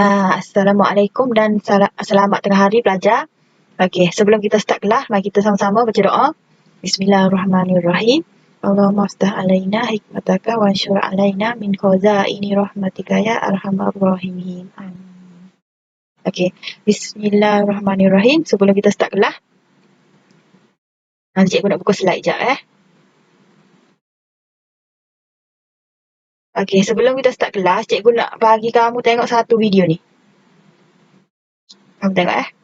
Assalamualaikum dan selamat tengah hari pelajar. Okey, sebelum kita start kelas, mari kita sama-sama baca doa. Bismillahirrahmanirrahim. Allahumma aftah alaina hikmataka wa anshur alaina min khazaini rahmatika ya arhamar rahimin. Amin. Okey, Bismillahirrahmanirrahim. Sebelum kita start kelas, nanti cikgu nak buka slide jap Okey, sebelum kita start kelas, cikgu nak bagi kamu tengok satu video ni. Kamu tengok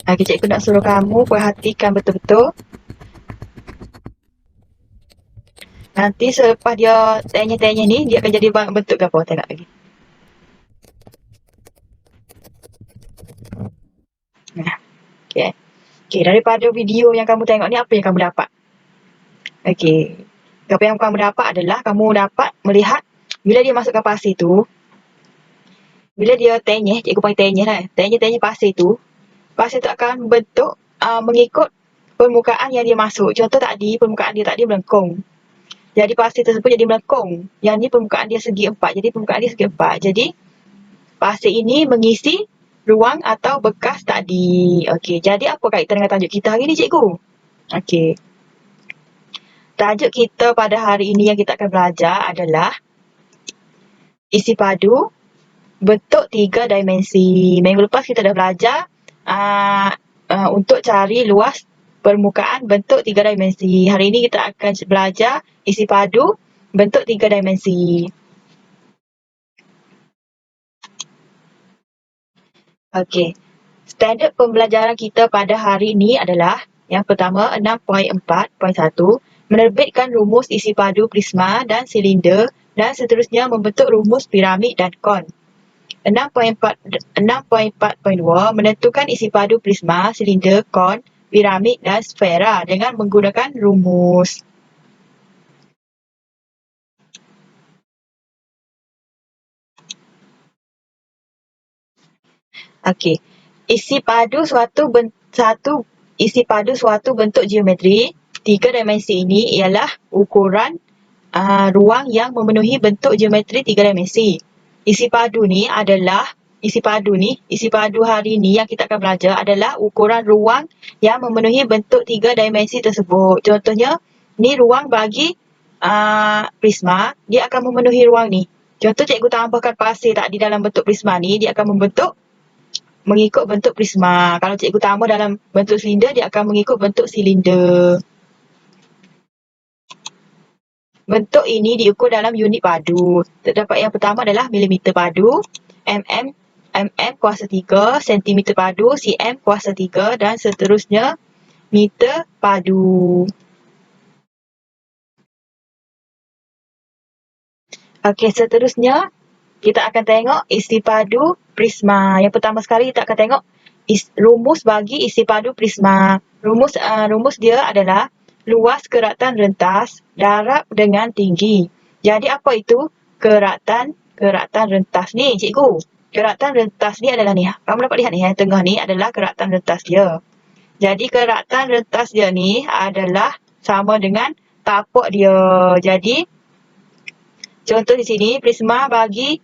Okey, cikgu nak suruh kamu perhatikan betul-betul. Nanti selepas dia tanya-tanya ni, dia akan jadi bentuk apa? Tengok lagi. Okey. Okey, daripada video yang kamu tengok ni, apa yang kamu dapat? Okey. Apa yang kamu dapat adalah kamu dapat melihat bila dia masukkan pasir tu, bila dia tenyeh, cikgu panggil tenyeh lah. Tenyeh pasir tu akan bentuk mengikut permukaan yang dia masuk. Contoh tadi, permukaan dia tadi melengkung. Jadi pasir tersebut jadi melengkung. Yang ni permukaan dia segi 4. Jadi permukaan dia segi 4. Jadi pasir ini mengisi ruang atau bekas tadi. Okey, jadi apa kaitan dengan tajuk kita hari ni, cikgu? Okey. Tajuk kita pada hari ini yang kita akan belajar adalah isi padu bentuk 3 dimensi. Minggu lepas kita dah belajar untuk cari luas permukaan bentuk 3 dimensi. Hari ini kita akan belajar isi padu bentuk 3 dimensi. Okey. Standard pembelajaran kita pada hari ini adalah yang pertama 6.4.1 menerbitkan rumus isi padu prisma dan silinder dan seterusnya membentuk rumus piramid dan kon. 6.4.2 menentukan isi padu prisma, silinder, kon, piramid dan sfera dengan menggunakan rumus. Okey. Isi padu suatu bentuk geometri 3 dimensi ini ialah ukuran ruang yang memenuhi bentuk geometri 3 dimensi. Isi padu hari ini yang kita akan belajar adalah ukuran ruang yang memenuhi bentuk 3 dimensi tersebut. Contohnya, ni ruang bagi prisma, dia akan memenuhi ruang ni. Contoh cikgu tambahkan pasir tadi dalam bentuk prisma ni, dia akan mengikut bentuk prisma. Kalau cikgu tambah dalam bentuk silinder, dia akan mengikut bentuk silinder. Bentuk ini diukur dalam unit padu. Terdapat yang pertama adalah milimeter padu, mm kuasa 3, sentimeter padu, cm kuasa 3 dan seterusnya meter padu. Okey, seterusnya kita akan tengok isi padu prisma. Yang pertama sekali kita akan tengok rumus bagi isi padu prisma. Rumus dia adalah luas keratan rentas darab dengan tinggi. Jadi apa itu keratan rentas ni, cikgu? Keratan rentas ni adalah ni. Kamu dapat lihat ni, yang tengah ni adalah keratan rentas dia. Jadi keratan rentas dia ni adalah sama dengan tapak dia. Jadi contoh di sini prisma bagi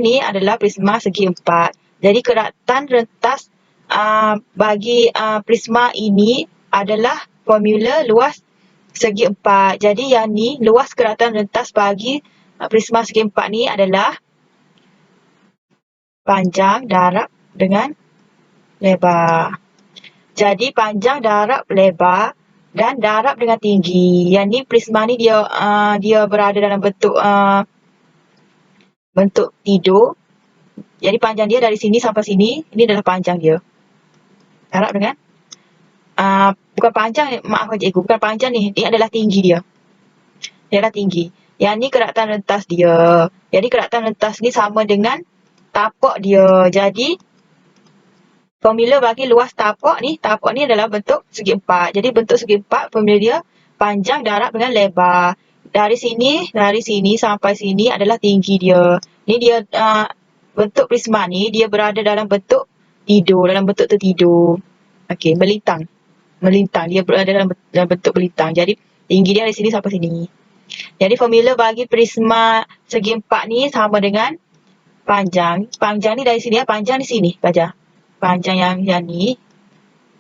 ni adalah prisma segi 4. Jadi keratan rentas bagi prisma ini adalah formula luas segi 4. Jadi yang ni luas keratan rentas bagi prisma segi 4 ni adalah panjang darab dengan lebar. Jadi panjang darab lebar dan darab dengan tinggi. Yang ni prisma ni dia berada dalam bentuk tidur. Jadi panjang dia dari sini sampai sini, ini adalah panjang dia. Darab dengan bukan panjang, maaf cikgu, bukan panjang ni, dia adalah tinggi dia. Dia adalah tinggi. Yang ni keratan rentas dia. Jadi keratan rentas ni sama dengan tapak dia. Jadi formula bagi luas tapak ni adalah bentuk segi empat. Jadi bentuk segi empat, formula dia panjang darab dengan lebar. Dari sini sampai sini adalah tinggi dia. Ni dia bentuk prisma ni dia berada dalam bentuk tidur, dalam bentuk tertidur. Okey, melintang. Dia berada dalam bentuk melintang. Jadi tinggi dia dari sini sampai sini. Jadi formula bagi prisma segi empat ni sama dengan panjang. Panjang ni dari sini ya, panjang di sini belajar. Panjang yang ni.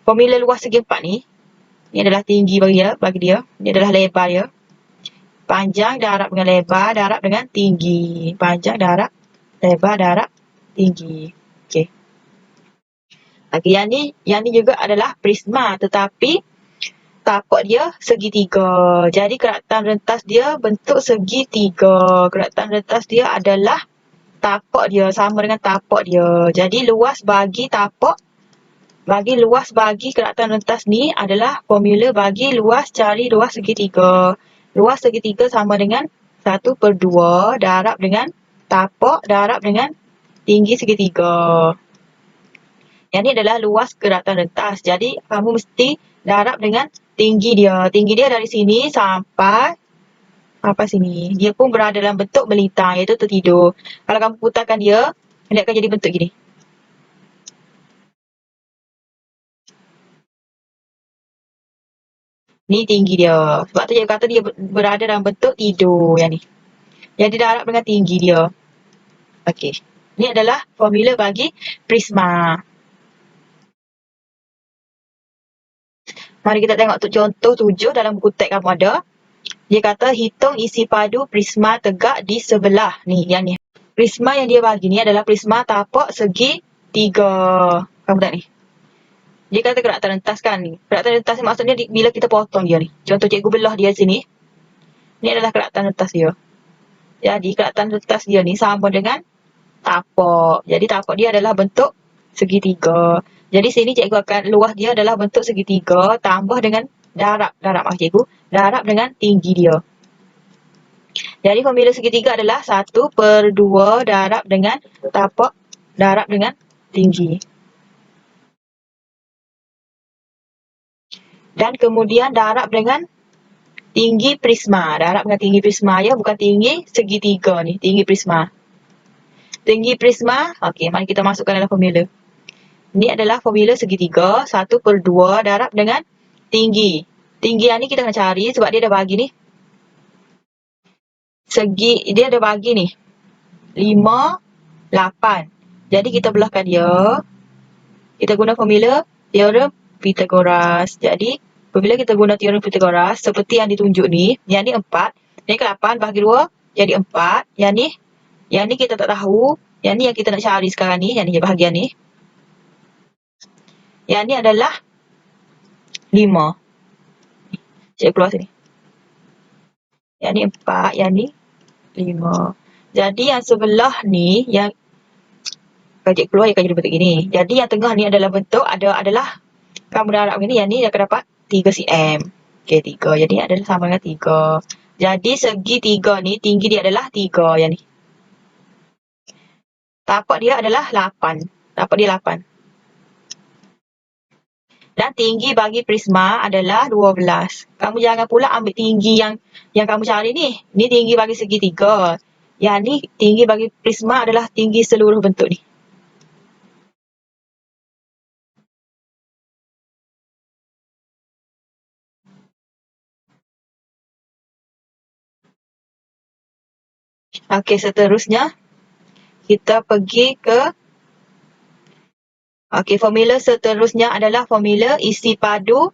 Formula luas segi empat ni adalah tinggi bagi dia. Ini adalah lebar dia. Panjang darab dengan lebar darab dengan tinggi. Panjang darab lebar darab tinggi. Okey. Okay, yang ni juga adalah prisma, tetapi tapak dia segitiga. Jadi keratan rentas dia bentuk segitiga. Keratan rentas dia adalah tapak dia, sama dengan tapak dia. Jadi luas bagi tapak, luas bagi keratan rentas ni adalah formula bagi cari luas segitiga. Luas segitiga sama dengan 1/2 darab dengan tapak darab dengan tinggi segitiga. Yang ni adalah luas keratan rentas. Jadi kamu mesti darab dengan tinggi dia. Tinggi dia dari sini sampai sini. Dia pun berada dalam bentuk melintang, iaitu tertidur. Kalau kamu putarkan dia akan jadi bentuk gini. Ni tinggi dia. Sebab tu cikgu kata dia berada dalam bentuk tidur yang ni. Jadi darab dengan tinggi dia. Okey. Ni adalah formula bagi prisma. Mari kita tengok contoh 7 dalam buku teks kamu ada. Dia kata hitung isi padu prisma tegak di sebelah. Ni, yang ni. Prisma yang dia bagi ni adalah prisma tapak segi 3. Kamu lihat ni. Dia kata keratan rentas kan ni. Keratan rentas ni maksudnya bila kita potong dia ni. Contoh cikgu belah dia sini. Ni adalah keratan rentas dia. Jadi keratan rentas dia ni sama dengan tapak. Jadi tapak dia adalah bentuk segitiga. Jadi sini cikgu akan luas dia adalah bentuk segitiga tambah dengan darab cikgu. Darab dengan tinggi dia. Jadi formula segitiga adalah 1/2 darab dengan tapak darab dengan tinggi. Dan kemudian darab dengan tinggi prisma. Darab dengan tinggi prisma ya, bukan tinggi segitiga ni, tinggi prisma. Tinggi prisma, okey, mari kita masukkan dalam formula. Ini adalah formula segitiga, 1/2 darab dengan tinggi. Tinggi yang ni kita kena cari sebab dia dah bagi ni. Dia ada bagi ni 5, 8. Jadi kita belahkan dia. Kita guna formula teorem Pythagoras. Jadi apabila kita guna teorem Pythagoras seperti yang ditunjuk ni, yang ni 4, ni ke 8 bagi 2 jadi 4. Yang ni kita tak tahu, yang ni yang kita nak cari sekarang ni, yang ni bahagian ni. Yang ni adalah 5. Cikgu keluar sini. Yang ni 4, yang ni 5. Jadi yang sebelah ni, yang kalau cikgu keluar, dia akan jadi bentuk gini. Jadi yang tengah ni adalah bentuk, adalah kamu darab begini, yang ni akan dapat 3 cm. Okey, 3. Jadi adalah sama dengan 3. Jadi segi 3 ni, tinggi dia adalah 3 yang ni. Tapak dia adalah 8. Tapak dia 8. Dan tinggi bagi prisma adalah 12. Kamu jangan pula ambil tinggi yang kamu cari ni. Ni tinggi bagi segitiga. Yang ni tinggi bagi prisma adalah tinggi seluruh bentuk ni. Okey, seterusnya kita pergi ke formula seterusnya adalah formula isi padu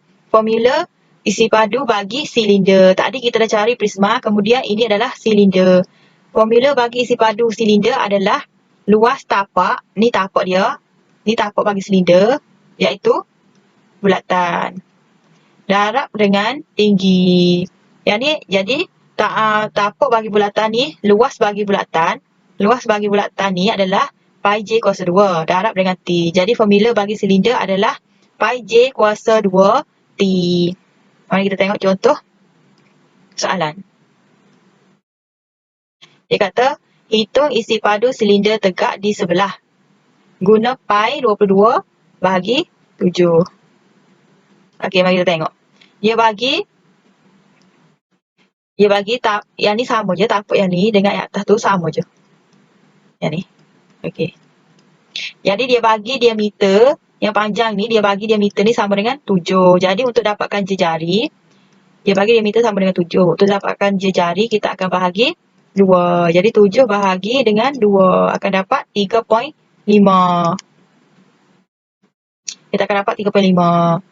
bagi silinder. Tadi kita dah cari prisma, kemudian ini adalah silinder. Formula bagi isi padu silinder adalah luas tapak, ni tapak dia, ni tapak bagi silinder, iaitu bulatan. Darab dengan tinggi. Yang ni, jadi tapak bagi bulatan ni, luas bagi bulatan ni adalah pi j kuasa 2 darab dengan T. Jadi formula bagi silinder adalah pi j kuasa 2 bukti. Mari kita tengok contoh soalan. Dia kata, hitung isi padu silinder tegak di sebelah. Guna pi 22 bahagi 7. Okey, mari kita tengok. Dia bagi yang ni sama je, tapak yang ni dengan yang atas tu sama je. Yang ni. Okey. Jadi dia bagi diameter yang panjang ni, dia bagi diameter ni sama dengan 7. Jadi untuk dapatkan jejari, dia bagi diameter sama dengan 7. Untuk dapatkan jejari, kita akan bahagi 2. Jadi 7 bahagi dengan 2 akan dapat 3.5. Kita akan dapat 3.5.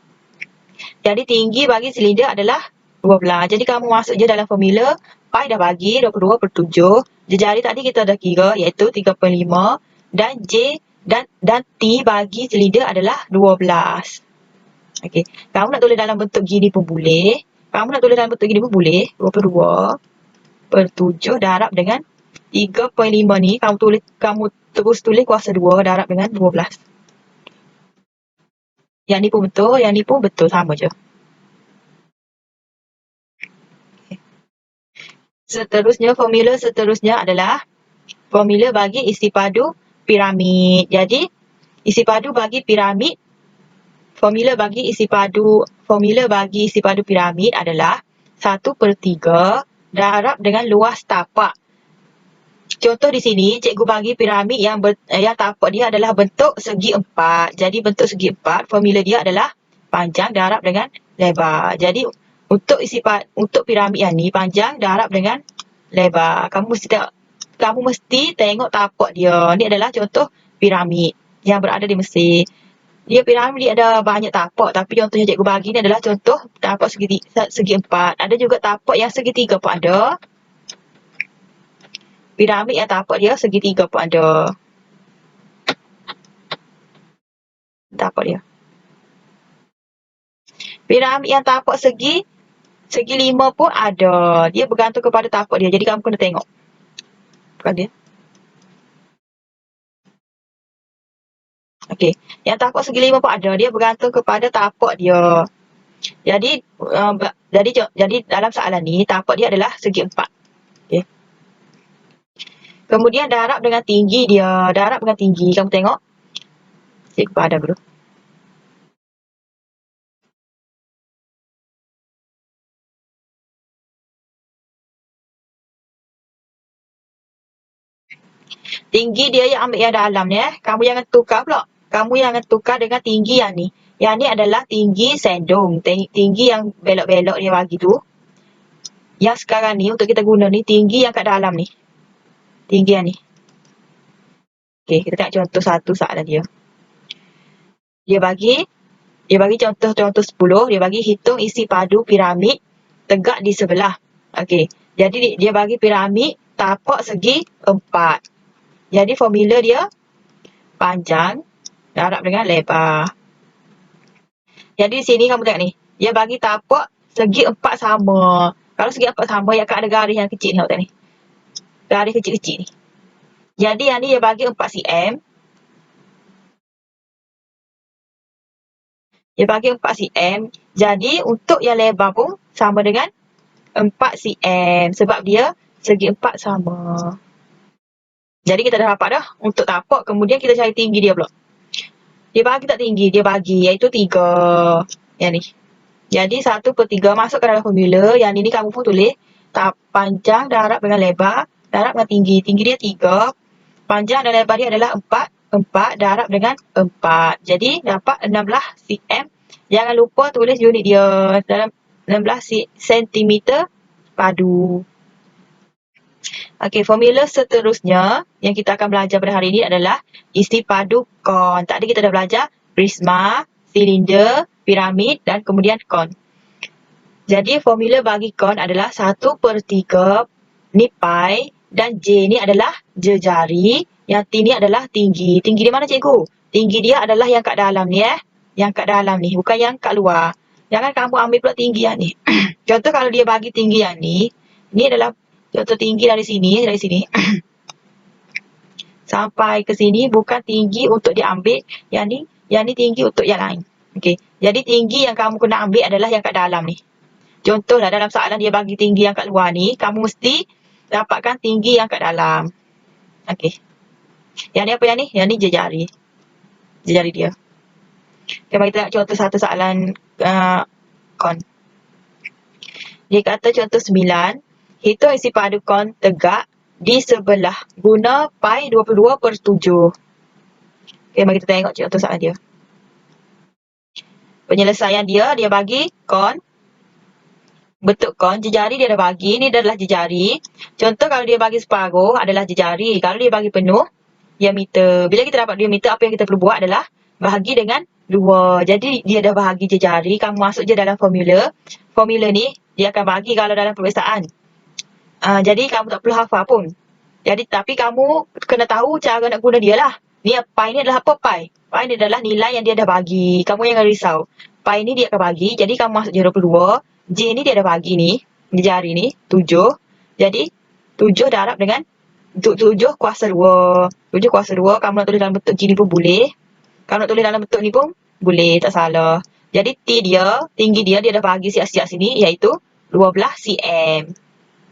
Jadi tinggi bagi silinder adalah 12. Jadi kamu masuk je dalam formula. Pi dah bagi 22 per 7. Jejari tadi kita dah kira iaitu 3.5. Dan J dan T bagi silinder adalah 12. Okey. Kamu nak tulis dalam bentuk gini pun boleh. Kamu nak tulis dalam bentuk gini pun boleh. 22 per 7 darab dengan 3.5 ni. Kamu terus tulis kuasa 2 darab dengan 12. Yang ni pun betul, yang ni pun betul, sama je. Formula seterusnya adalah formula bagi isi padu piramid. Jadi, isi padu bagi piramid, formula bagi isi padu piramid adalah 1/3 darab dengan luas tapak. Contoh di sini, cikgu bagi piramid yang tapak dia adalah bentuk segi 4. Jadi, bentuk segi 4, formula dia adalah panjang darab dengan lebar. Jadi, untuk piramid yang ni, panjang darab dengan lebar. Kamu mesti tengok tapak dia. Ni adalah contoh piramid yang berada di Mesir. Dia piramid dia ada banyak tapak, tapi contoh yang cikgu bagi ni adalah contoh tapak segi 4. Ada juga tapak yang segitiga pun ada. Piramid yang tapak dia segitiga pun ada. Tapak dia. Piramid yang tapak segi 5 pun ada. Dia bergantung kepada tapak dia. Jadi kamu kena tengok. Bukan dia. Okey. Yang tapak segi 5 pun ada. Dia bergantung kepada tapak dia. Jadi dalam soalan ni tapak dia adalah segi 4. Okey. Kemudian darab dengan tinggi dia. Darab dengan tinggi. Kamu tengok. Cikgu padam dulu. Tinggi dia yang ambil yang dalam ni. Kamu jangan tukar pula. Kamu jangan tukar dengan tinggi yang ni. Yang ni adalah tinggi sendung. Tinggi yang belok-belok dia bagi tu. Yang sekarang ni untuk kita guna ni tinggi yang kat dalam ni. Tinggi yang ni. Okey, kita tengok contoh satu soalan dia. Dia bagi contoh 10. Dia bagi hitung isi padu piramid tegak di sebelah. Okey. Jadi dia bagi piramid tapak segi 4. Jadi formula dia panjang darab dengan lebar. Jadi di sini kamu tengok ni. Dia bagi tapak segi 4 sama. Kalau segi 4 sama, dia akan ada garis yang kecil ni. Tengok ni. Garis kecil-kecil ni. Jadi yang ni dia bagi 4 cm. Dia bagi 4 cm. Jadi untuk yang lebar pun sama dengan 4 cm. Sebab dia segi 4 sama. Jadi kita dah dapat dah untuk tapak. Kemudian kita cari tinggi dia pula. Dia bagi tak tinggi? Dia bagi iaitu 3. Yang ni. Jadi 1/3 masuk ke dalam formula. Yang ni kamu pun tulis. Panjang darab dengan lebar. Darab dengan tinggi. Tinggi dia 3. Panjang dan lebar dia adalah 4. 4 darab dengan 4. Jadi dapat 16 cm. Jangan lupa tulis unit dia dalam 16 cm padu. Okey, formula seterusnya yang kita akan belajar pada hari ini adalah isi padu kon. Tadi kita dah belajar prisma, silinder, piramid dan kemudian kon. Jadi formula bagi kon adalah 1/3 ni pi dan J ni adalah jejari. Yang T ni adalah tinggi. Tinggi di mana cikgu? Tinggi dia adalah yang kat dalam ni Yang kat dalam ni, bukan yang kat luar. Jangan kamu ambil pula tinggi yang ni. Contoh kalau dia bagi tinggi yang ni adalah contoh tinggi dari sini. Sampai ke sini bukan tinggi untuk diambil. Yang ni tinggi untuk yang lain. Okey, jadi tinggi yang kamu kena ambil adalah yang kat dalam ni. Contohlah dalam soalan dia bagi tinggi yang kat luar ni, kamu mesti dapatkan tinggi yang kat dalam. Okey. Yang ni apa yang ni? Yang ni jejari. Jejari dia. Okay, mari kita nak contoh satu soalan kon. Dia kata contoh 9, hitung isi padu kon tegak di sebelah guna pi 22/7. Okay, mari kita tengok contoh soalan dia. Penyelesaian dia bagi kon, bentuk kon, jejari dia dah bagi, ni adalah jejari. Contoh kalau dia bagi separuh adalah jejari. Kalau dia bagi penuh, diameter. Bila kita dapat diameter, apa yang kita perlu buat adalah bahagi dengan 2. Jadi dia dah bahagi jejari, kamu masuk je dalam formula. Formula ni dia akan bagi kalau dalam peperiksaan. Jadi kamu tak perlu hafal pun. Jadi tapi kamu kena tahu cara nak guna dia lah. Ni pi ni adalah apa pi? Pi ni adalah nilai yang dia dah bagi. Kamu jangan risau. Pi ni dia akan bagi. Jadi kamu masuk je 22. J ni dia dah bagi ni. Jari ni 7. Jadi 7 darab dengan 7 kuasa 2. 7 kuasa 2 kamu nak tulis dalam bentuk gini pun boleh. Kamu nak tulis dalam bentuk ni pun boleh, tak salah. Jadi T dia, tinggi dia dah bagi siap-siap sini iaitu 12 cm.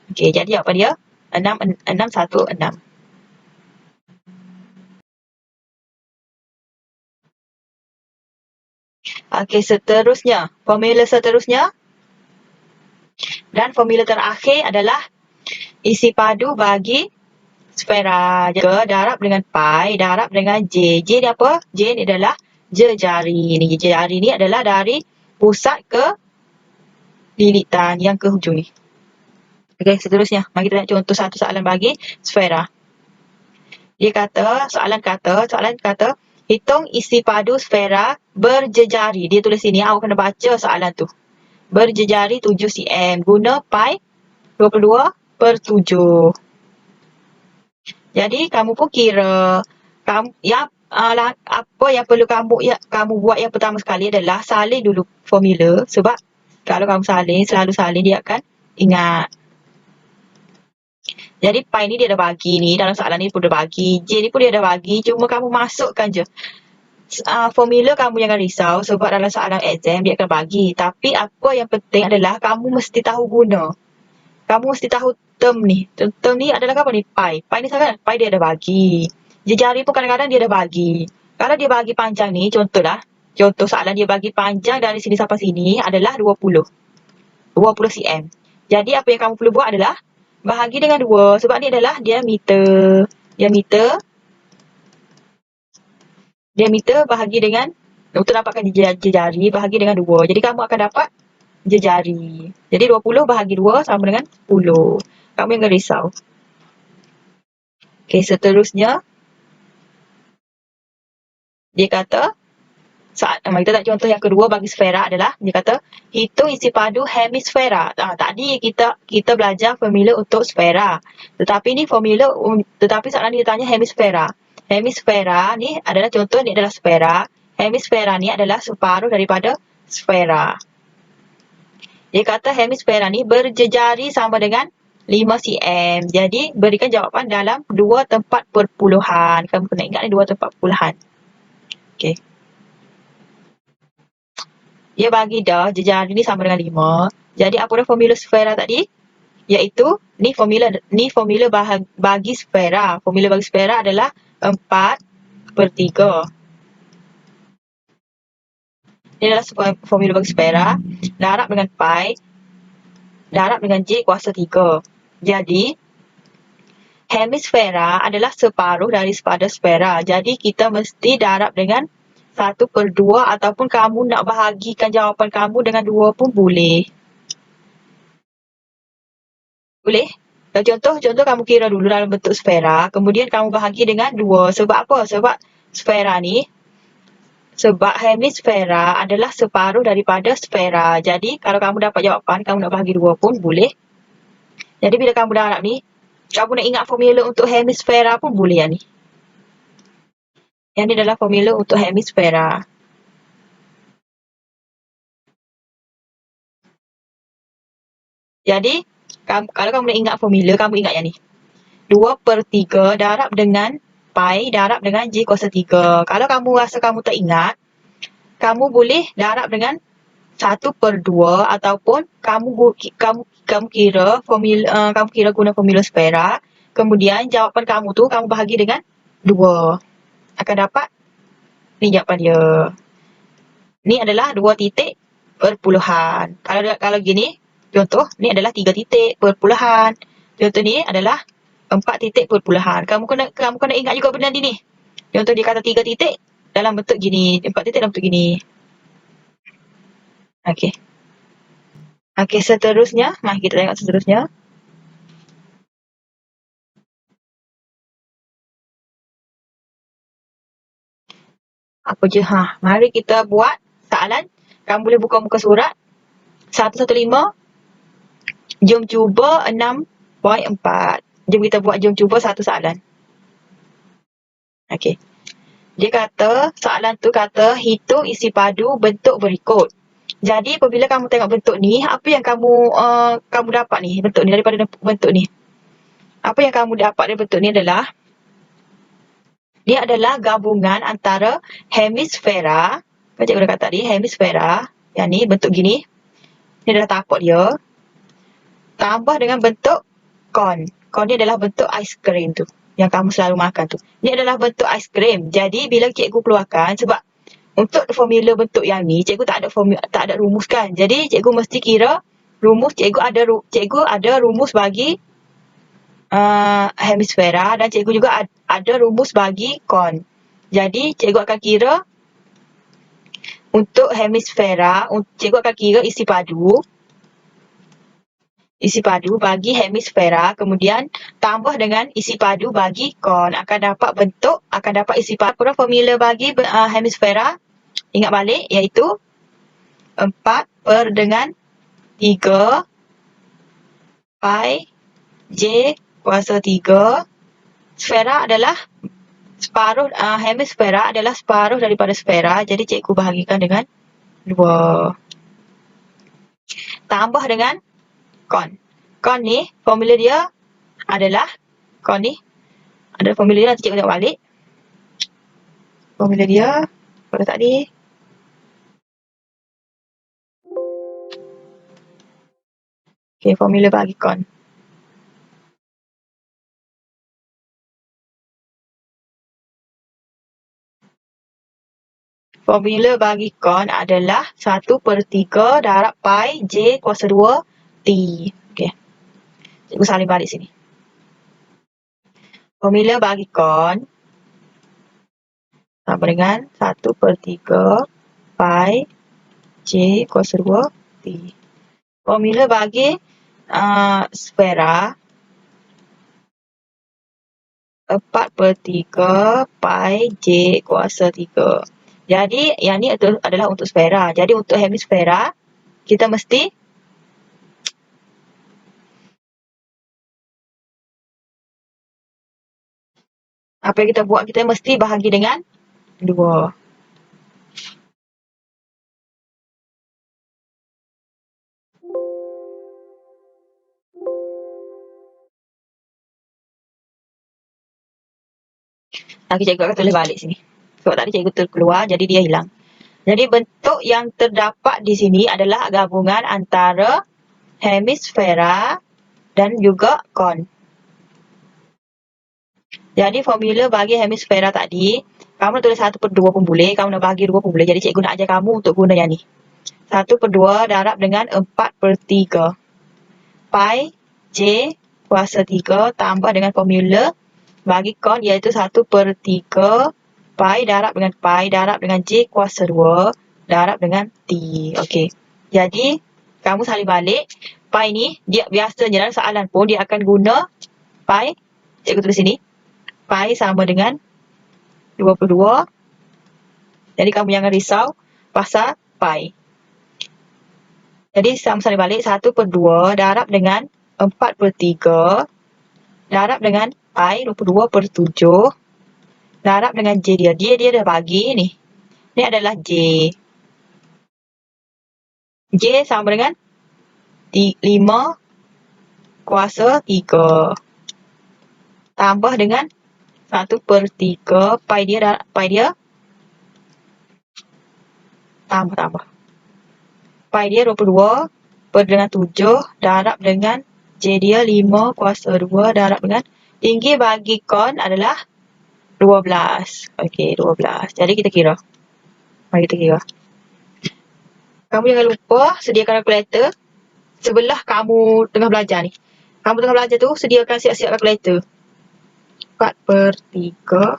Okey, jadi apa dia? 616. Okey, seterusnya. Formula seterusnya. Dan formula terakhir adalah isi padu bagi sfera. Juga darab dengan pi, darab dengan J. J ni apa? J ni adalah jejari. Ni jejari ni adalah dari pusat ke lilitan yang ke hujung ni. Okey, seterusnya. Mari kita nak contoh satu soalan bagi sfera. Dia kata, soalan kata, hitung isi padu sfera berjejari. Dia tulis sini, awak kena baca soalan tu. Berjejari 7 cm guna pi 22/7. Jadi kamu pun kira apa yang perlu kamu buat yang pertama sekali adalah salin dulu formula, sebab kalau kamu selalu salin dia akan ingat. Jadi pi ni dia dah bagi ni, dalam soalan ni pun dah bagi, J ni pun dia dah bagi, cuma kamu masukkan je. Formula kamu jangan risau sebab dalam soalan exam dia akan bagi, tapi apa yang penting adalah kamu mesti tahu guna. Kamu mesti tahu term ni. Term ni adalah apa ni? Pi. Pi ni sangat, pi dia dah bagi. Jejari pun kadang-kadang dia dah bagi. Kalau dia bagi panjang ni, contoh soalan dia bagi panjang dari sini sampai sini adalah 20 cm. Jadi apa yang kamu perlu buat adalah bahagi dengan 2 sebab ni adalah diameter. Diameter bahagi dengan, untuk dapatkan jejari bahagi dengan 2. Jadi kamu akan dapat jejari. Jadi 20 bahagi 2 sama dengan 10. Kamu jangan risau. Okey, seterusnya dia kata, kita tak contoh yang kedua bagi sfera adalah, dia kata, hitung isi padu hemisfera. Tadi kita belajar formula untuk sfera. Tetapi soalan ni dia tanya hemisfera. Hemisfera ni adalah contoh, ni adalah sfera. Hemisfera ni adalah separuh daripada sfera. Dia kata hemisfera ni berjejari sama dengan 5 cm. Jadi berikan jawapan dalam 2 tempat perpuluhan. Kamu kena ingat ni 2 tempat perpuluhan. Okey. Dia bagi dah jejari ni sama dengan 5. Jadi apa dah formula sfera tadi? Iaitu ni formula bagi sfera. Formula bagi sfera adalah 4/3. Ini adalah formula bagi sfera. Darab dengan pi, darab dengan J kuasa 3. Jadi hemisfera adalah separuh daripada sfera. Jadi kita mesti darab dengan 1/2 ataupun kamu nak bahagikan jawapan kamu dengan 2 pun boleh. Boleh? Contoh kamu kira dulu dalam bentuk sfera, kemudian kamu bahagi dengan 2. Sebab apa? Sebab hemisfera adalah separuh daripada sfera. Jadi kalau kamu dapat jawapan, kamu nak bahagi 2 pun boleh. Jadi bila kamu darab ni, kamu nak ingat formula untuk hemisfera pun boleh yang ni. Yang ni adalah formula untuk hemisfera. Jadi, kalau kamu nak ingat formula, kamu ingat yang ni. 2/3 darab dengan pi darab dengan J kuasa 3. Kalau kamu rasa kamu tak ingat, kamu boleh darab dengan 1/2 ataupun kamu kira guna formula Spera. Kemudian jawapan kamu tu kamu bahagi dengan 2. Akan dapat ni jawapan dia. Ni adalah 2 titik perpuluhan. Kalau gini, contoh ni adalah 3 titik perpuluhan. Contoh ni adalah 4 titik perpuluhan. Kamu kena ingat juga benda ni. Contoh dia kata 3 titik dalam bentuk gini, 4 titik dalam bentuk gini. Okey. Okey, seterusnya, mari kita tengok seterusnya. Apa je? Mari kita buat soalan. Kamu boleh buka muka surat 115. Jom cuba 6.4. Jom kita buat, jom cuba satu soalan. Okey. Dia kata, soalan tu kata, hitung isi padu bentuk berikut. Jadi, apabila kamu tengok bentuk ni, apa yang kamu dapat ni, bentuk ni, daripada bentuk ni? Apa yang kamu dapat dari bentuk ni adalah, dia adalah gabungan antara hemisfera, macam cikgu dah kata tadi, hemisfera, yang ni, bentuk gini, ni adalah tapak dia, tambah dengan bentuk kon. Kon ni adalah bentuk aiskrim tu, yang kamu selalu makan tu. Ni adalah bentuk aiskrim. Jadi, bila cikgu keluarkan, sebab untuk formula bentuk yang ni, cikgu tak ada rumus kan. Jadi, cikgu mesti kira rumus, cikgu ada rumus bagi hemisfera dan cikgu juga ada rumus bagi kon. Jadi, cikgu akan kira untuk hemisfera, cikgu akan kira isi padu bagi hemisfera, kemudian tambah dengan isi padu bagi kon, akan dapat isi padu. Formula bagi hemisfera, ingat balik, iaitu 4/3 pi J kuasa 3. Sfera adalah separuh, hemisfera adalah separuh daripada sfera, jadi cikgu bahagikan dengan 2. Tambah dengan kon. Kon ni, formula dia adalah, kon ni ada formula dia, nanti cikgu tengok balik. Formula dia, pada tadi. Okay, formula bagi kon. Formula bagi kon adalah 1/3 darab pi J kuasa 2 T. Okay. Cikgu salin balik sini. Formula bagi kon sama dengan 1/3 pi J kuasa 2 T. Formula bagi sfera 4/3 pi J kuasa 3. Jadi, yang ni adalah untuk sfera. Jadi, untuk hemisfera, kita mesti apa yang kita buat, kita mesti bahagi dengan 2. Lagi cikgu akan tulis balik sini. Sebab tadi cikgu terkeluar, jadi dia hilang. Jadi bentuk yang terdapat di sini adalah gabungan antara hemisfera dan juga kon. Jadi formula bagi hemisfera tadi, kamu nak tulis 1/2 pun boleh, kamu nak bagi 2 pun boleh. Jadi cikgu nak ajar kamu untuk guna yang ni. 1/2 darab dengan 4/3 pi J kuasa 3 tambah dengan formula bagi kon, iaitu 1/3 pi darab dengan J kuasa 2 darab dengan T. Okey. Jadi, kamu salin balik. Pi ni, dia biasanya dalam soalan pun dia akan guna pi. Cikgu tulis sini. Pi sama dengan 22. Jadi, kamu jangan risau pasal pi. Jadi, kamu salin balik. 1/2 darab dengan 4/3 darab dengan pi 22/7 darab dengan J dia. Dia dah bagi ni. Ni adalah J. J sama dengan 5 kuasa 3. Tambah dengan 1/3 pi dia tambah. Pi dia 22 per dengan 7 darab dengan J dia 5 kuasa 2 darab dengan tinggi bagi kon adalah 12. Okey, 12. Jadi kita kira. Mari kita kira. Kamu jangan lupa sediakan kalkulator sebelah kamu tengah belajar ni. Kamu tengah belajar tu sediakan siap-siap kalkulator. 4 per 3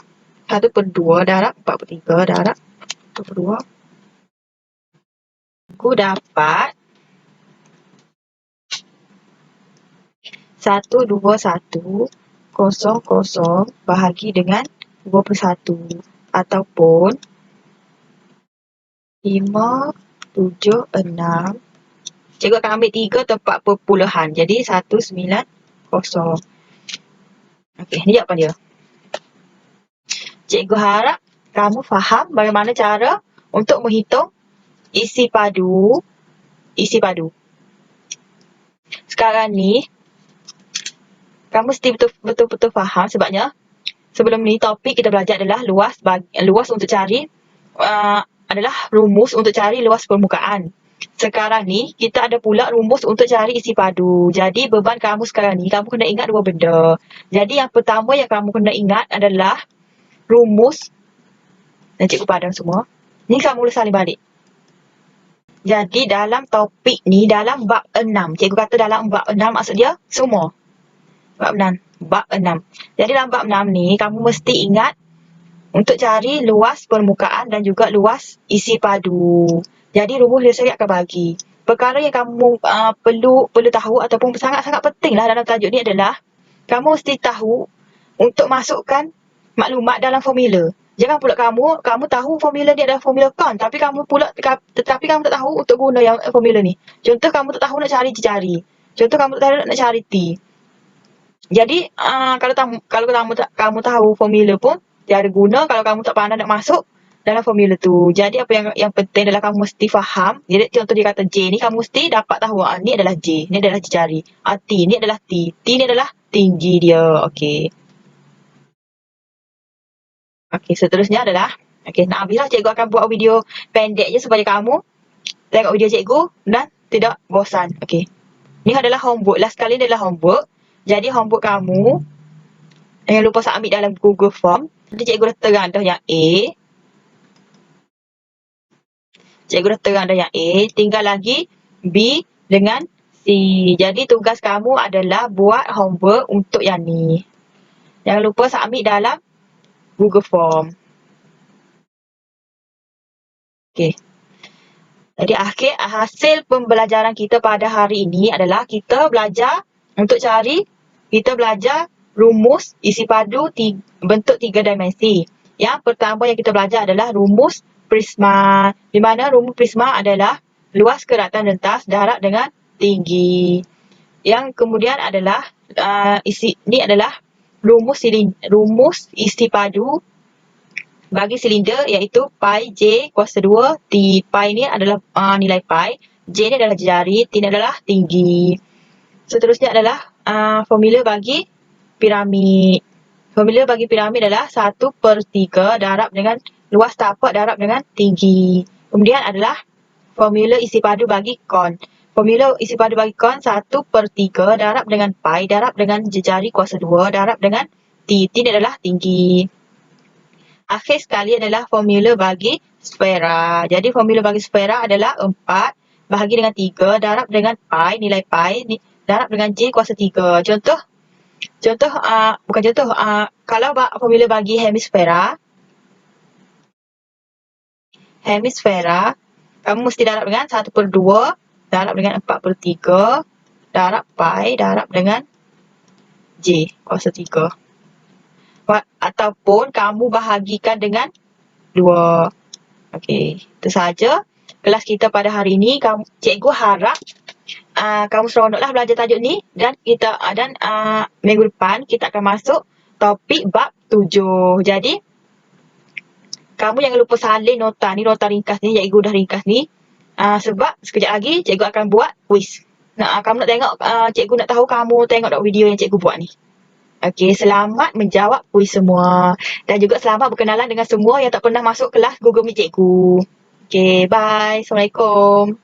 1 per 2 darab 4 per 3 darab 1 per 2. Aku dapat 121 00 bahagi dengan 21 ataupun 576. Cikgu akan ambil 3 tempat perpuluhan. Jadi 190. Okey, ni jawapan dia. Cikgu harap kamu faham bagaimana cara untuk menghitung isi padu. Sekarang ni kamu mesti betul-betul faham sebabnya sebelum ni topik kita belajar adalah luas untuk cari adalah rumus untuk cari luas permukaan. Sekarang ni kita ada pula rumus untuk cari isi padu. Jadi beban kamu sekarang ni kamu kena ingat dua benda. Jadi yang pertama yang kamu kena ingat adalah rumus. Dan cikgu padam semua. Ni kamu boleh salin balik. Jadi dalam topik ni dalam bab 6. Cikgu kata dalam bab 6 maksud dia semua. Bab 6. Jadi dalam bab 6 ni kamu mesti ingat untuk cari luas permukaan dan juga luas isi padu. Jadi rumus dia saya akan bagi. Perkara yang kamu perlu tahu ataupun sangat-sangat pentinglah dalam tajuk ni adalah kamu mesti tahu untuk masukkan maklumat dalam formula. Jangan pula kamu tahu formula ni adalah formula kon tapi kamu tak tahu untuk guna yang formula ni. Contoh kamu tak tahu nak cari jari. Contoh kamu tak tahu nak cari T. Jadi kalau kamu tahu formula pun tiada guna kalau kamu tak pandai nak masuk dalam formula tu. Jadi apa yang penting adalah kamu mesti faham. Jadi contoh dia kata J ni kamu mesti dapat tahu ni adalah J, ni adalah jari. T ni adalah T ni adalah tinggi dia. Okey. Okey, seterusnya adalah nak habislah cikgu akan buat video pendek je supaya kamu tengok video cikgu dan tidak bosan. Okey. Ni adalah homework. Last kali ni adalah homework. Jadi homework kamu jangan lupa submit dalam Google Form. Nanti cikgu dah terang dah yang A. Cikgu dah terang dah yang A. Tinggal lagi B dengan C. Jadi tugas kamu adalah buat homework untuk yang ni. Jangan lupa submit dalam Google Form. Okey. Jadi hasil pembelajaran kita pada hari ini adalah kita belajar rumus isi padu bentuk 3 dimensi. Yang pertama yang kita belajar adalah rumus prisma. Di mana rumus prisma adalah luas keratan rentas darab dengan tinggi. Yang kemudian adalah ini adalah rumus isi padu bagi silinder iaitu pi J kuasa 2 T. Pi ni adalah nilai pi, J ni adalah jari, T ni adalah tinggi. Seterusnya adalah formula bagi piramid. Formula bagi piramid adalah 1 per 3 darab dengan luas tapak darab dengan tinggi. Kemudian adalah formula isi padu bagi kon. Formula isi padu bagi kon 1 per 3 darab dengan pi darab dengan jari kuasa 2 darab dengan T. T ni adalah tinggi. Akhir sekali adalah formula bagi sfera. Jadi formula bagi sfera adalah 4 bahagi dengan 3 darab dengan pi, nilai pi darab dengan J kuasa 3. Kalau formula bagi hemisfera, kamu mesti darab dengan 1 per 2 darab dengan 4 per 3 darab pi darab dengan J kuasa 3. Ataupun kamu bahagikan dengan 2. Okey, itu sahaja kelas kita pada hari ini. Cikgu harap kamu seronoklah belajar tajuk ni dan minggu depan kita akan masuk topik bab 7. Jadi kamu jangan lupa salin nota ringkas ni, cikgu dah ringkas ni. Sebab sekejap lagi cikgu akan buat quiz. Kamu nak tengok cikgu nak tahu kamu tengok tak video yang cikgu buat ni. Okey, selamat menjawab kuis semua. Dan juga selamat berkenalan dengan semua yang tak pernah masuk kelas Google Meet cikgu. Okay, bye. Assalamualaikum.